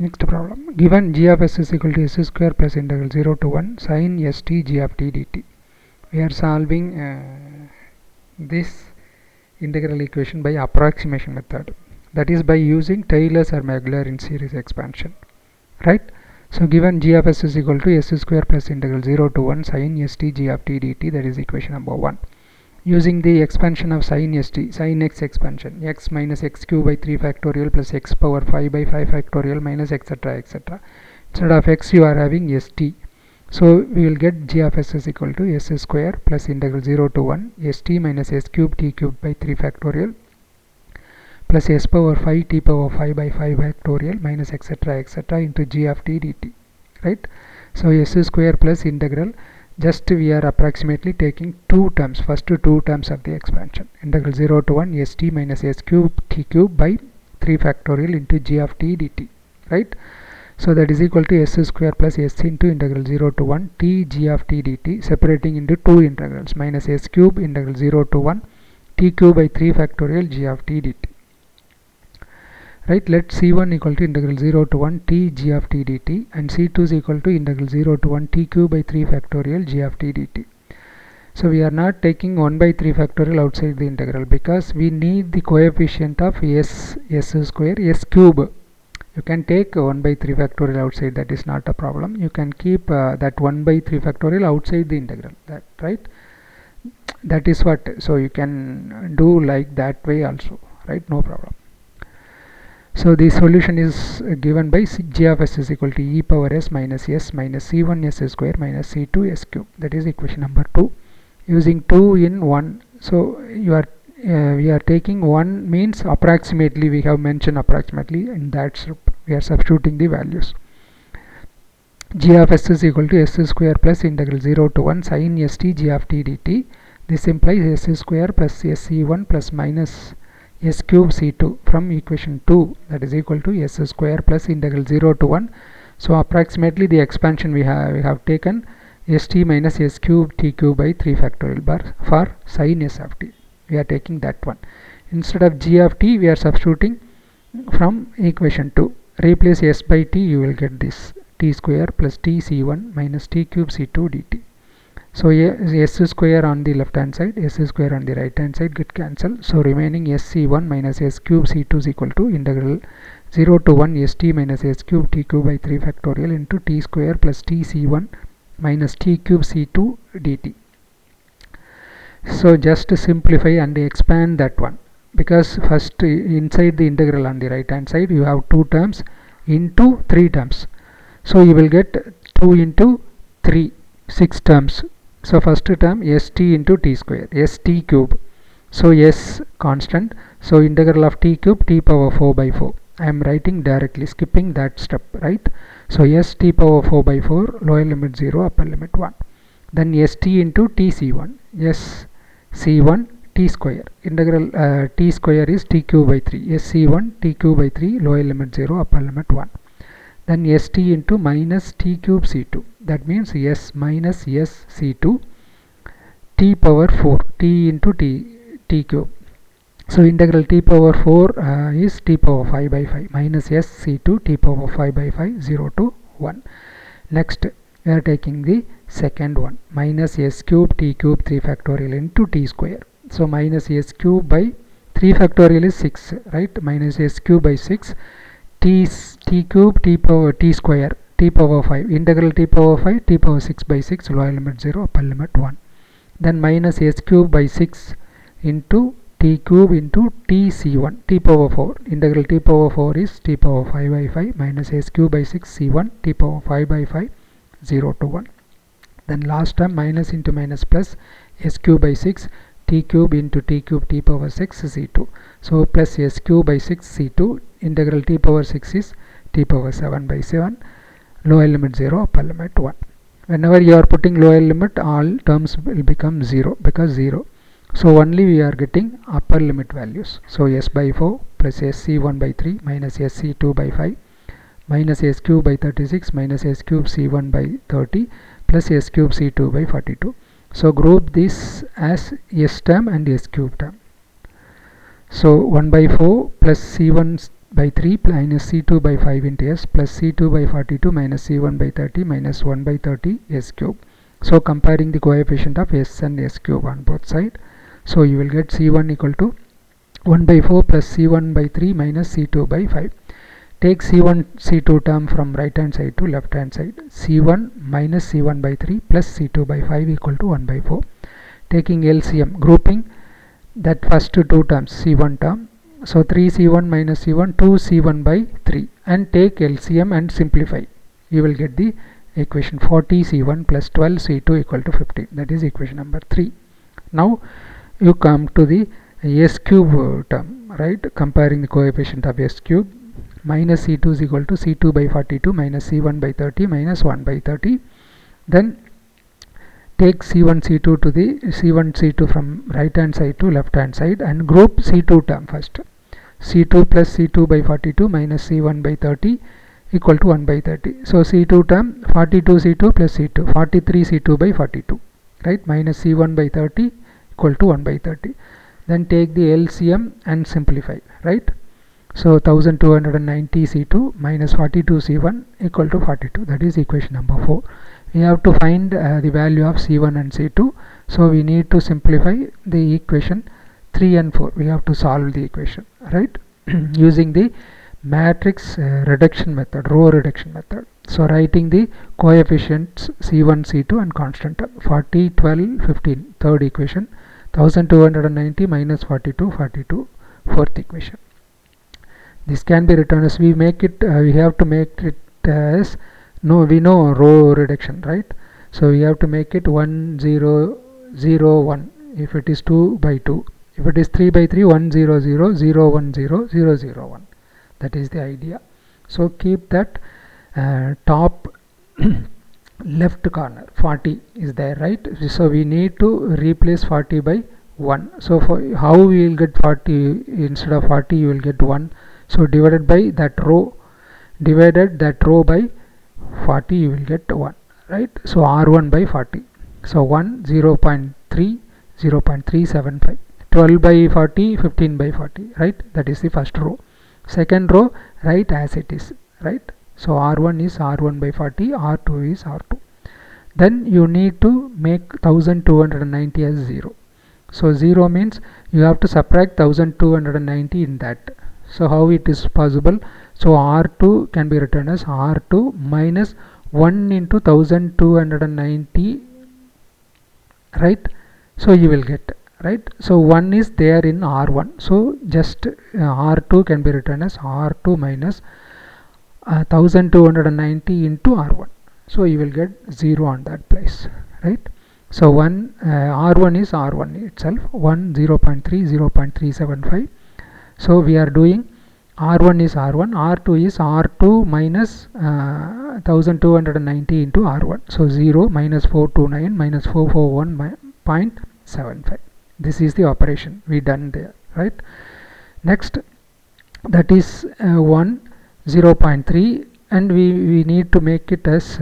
Next problem. Given g of s is equal to s square plus integral 0 to 1 sin st g of t dt. We are solving this integral equation by approximation method. That is by using Taylor's or Magloire series expansion. Right? So given g of s is equal to s square plus integral 0 to 1 sin st g of t dt, that is equation number 1. Using the expansion of sin st, sin x expansion, x minus x cube by 3 factorial plus x power 5 by 5 factorial minus etc etc. Instead of x you are having st. So we will get g of s is equal to s square plus integral 0 to 1 st minus s cube t cube by 3 factorial plus s power 5 t power 5 by 5 factorial minus etc etc into g of t dt. Right? So s square plus integral, just we are approximately taking two terms, first two terms of the expansion, integral 0 to 1 st minus s cube t cube by 3 factorial into g of t dt. Right? So that is equal to s square plus s into integral 0 to 1 t g of t dt, separating into two integrals, minus s cube integral 0 to 1 t cube by 3 factorial g of t dt. Right, let c1 equal to integral 0 to 1 t g of t dt and c2 is equal to integral 0 to 1 t cube by 3 factorial g of t dt. So we are not taking 1 by 3 factorial outside the integral because we need the coefficient of s square, s cube. You can take 1 by 3 factorial outside, that is not a problem. You can keep that 1 by 3 factorial outside the integral. That, right? That is what. So you can do like that way also. Right? No problem. So the solution is given by g of s is equal to e power s minus c1 s square minus c2 s cube. That is equation number 2. Using 2 in 1. So we are taking 1 means approximately, we have mentioned approximately, and that's we are substituting the values. G of s is equal to s square plus integral 0 to 1 sin st g of t dt. This implies s square plus sc1 plus minus s cube c2 from equation 2, that is equal to s square plus integral 0 to 1. So approximately the expansion we have taken st minus s cube t cube by 3 factorial bar for sin s of t. We are taking that one. Instead of g of t we are substituting from equation 2. Replace s by t, you will get this t square plus t c1 minus t cube c2 dt. So s square on the left hand side, s square on the right hand side get cancelled. So remaining sc1 minus s cube c2 is equal to integral 0 to 1 st minus s cube t cube by 3 factorial into t square plus t c1 minus t cube c2 dt. So just simplify and expand that one, because first inside the integral on the right hand side you have two terms into 3 terms. So you will get 2 into 3, 6 terms. So first term st into t square, st cube. So s constant. So integral of t cube t power 4 by 4. I am writing directly, skipping that step. Right? So s t power 4 by 4, lower limit 0, upper limit 1. Then st into t c1, s c1 t square. Integral t square is t cube by 3. sc1 t cube by 3, lower limit 0, upper limit 1. Then st into minus t cube c2. That means s minus s c2 t power 4, t into t cube. So integral t power 4 is t power 5 by 5 minus s c2 t power 5 by 5, 0 to 1. Next we are taking the second one, minus s cube t cube 3 factorial into t square. So minus s cube by 3 factorial is 6, right? Minus s cube by 6 t cube t power t square t power 5, integral t power 5 t power 6 by 6, lower limit 0, upper limit 1. Then minus s cube by 6 into t cube into t c1 t power 4, integral t power 4 is t power 5 by 5 minus s cube by 6 c1 t power 5 by 5, 0 to 1. Then last term minus into minus plus s cube by 6 t cube into t cube t power 6 c2. So plus s cube by 6 c2, integral t power 6 is t power 7 by 7, lower limit 0, upper limit 1. Whenever you are putting lower limit, all terms will become 0 because 0. So only we are getting upper limit values. So s by 4 plus sc1 by 3 minus sc2 by 5 minus s cube by 36 minus s cube c1 by 30 plus s cube c2 by 42. So group this as s term and s cube term. So 1 by 4 plus c1 by 3 minus C2 by 5 into S plus C2 by 42 minus C1 by 30 minus 1 by 30 S cube. So comparing the coefficient of S and S cube on both sides. So you will get C1 equal to 1 by 4 plus C1 by 3 minus C2 by 5. Take C1 C2 term from right hand side to left hand side. C1 minus C1 by 3 plus C2 by 5 equal to 1 by 4. Taking LCM, grouping that first two terms, C1 term. So 3C1 minus C1, 2C1 by 3, and take LCM and simplify. You will get the equation 40C1 plus 12C2 equal to 15. That is equation number 3. Now you come to the S cube term, right? Comparing the coefficient of S cube. Minus C2 is equal to C2 by 42 minus C1 by 30 minus 1 by 30. Then take C1 C2 to the C1 C2 from right hand side to left hand side and group C2 term first. C2 plus C2 by 42 minus C1 by 30 equal to 1 by 30. So C2 term 42 C2 plus C2, 43 C2 by 42, right? Minus C1 by 30 equal to 1 by 30. Then take the LCM and simplify, right? So 1290 C2 minus 42 C1 equal to 42. That is equation number 4. We have to find the value of C1 and C2. So we need to simplify the equation 3 and 4. We have to solve the equation, right? Using the matrix reduction method, row reduction method. So writing the coefficients C1, C2 and constant term. 40, 12, 15, third equation. 1290 minus 42, 42, fourth equation. This can be written as, we make it, we have to make it as, no, we know row reduction, right? So we have to make it 1 0 0 1 if it is 2 by 2. If it is 3 by 3, 1 0 0 0 1 0 0 0 1. That is the idea. So keep that top left corner 40 is there, right? So we need to replace 40 by 1. So for how we will get 40, instead of 40 you will get 1. So divided by that row, divided that row by 40, you will get 1, right? So R1 by 40. So 1 0.3 0.375, 12 by 40, 15 by 40, right? That is the first row. Second row, write as it is, right? So R1 is R1 by 40, R2 is R2. Then you need to make 1290 as 0. So 0 means you have to subtract 1290 in that. So how it is possible? So R2 can be written as R2 minus 1 into 1290, right? So you will get, right? So 1 is there in R1. So just R2 can be written as R2 minus 1290 into R1. So you will get 0 on that place, right? So R1 is R1 itself, 1 0.3 0.375. So we are doing R1 is R1, R2 is R2 minus 1290 into R1. So 0 minus 429 minus 441.75. This is the operation we done there, right? Next, that is 1 0.3, and we need to make it as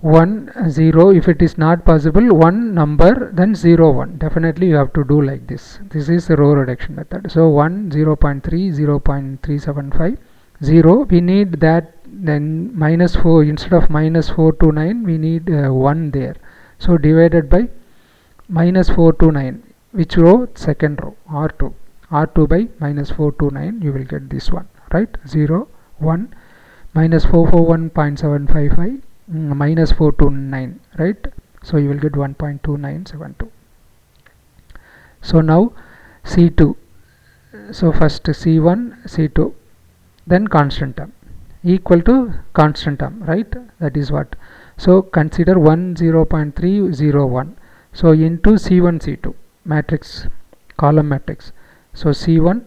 1 0. If it is not possible, one number, then 0 1. Definitely you have to do like this. This is the row reduction method. So 1 0.3 0.375 0. We need that, then minus 4, instead of minus 429 we need 1 there. So divided by minus 429, which row? Second row, R2. R2 by minus 429, you will get this one, right? 0 1 minus 441.755 minus 429, right? So you will get 1.2972. So now C2. So first C1 C2, then constant term equal to constant term, right? That is what. So consider 1 0.301. So into C1 C2 matrix, column matrix. So C1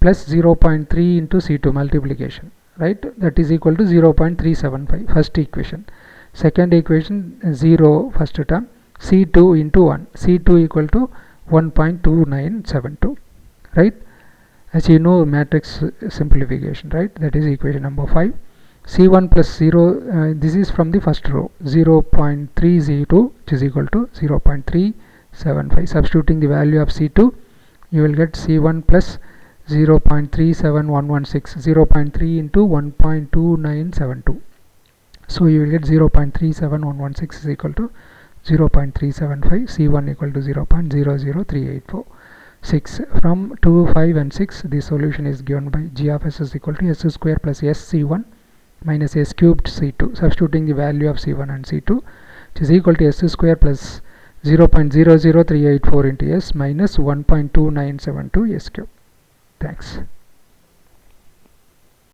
plus 0.3 into C2 multiplication, right? That is equal to 0.375, first equation. Second equation 0 first term, C2 into 1, C2 equal to 1.2972, right? As you know, matrix simplification, right? That is equation number 5. C1 plus 0, this is from the first row, 0.302, which is equal to 0.375. Substituting the value of C2, you will get C1 plus 0.37116, 0.3 into 1.2972. So you will get 0.37116 is equal to 0.375, C1 equal to 0.00384. 6. From 2, 5 and 6, the solution is given by g of s is equal to s square plus s c1 minus s cubed c2. Substituting the value of c1 and c2, which is equal to s square plus 0.00384 into s minus 1.2972 s cube. Thanks.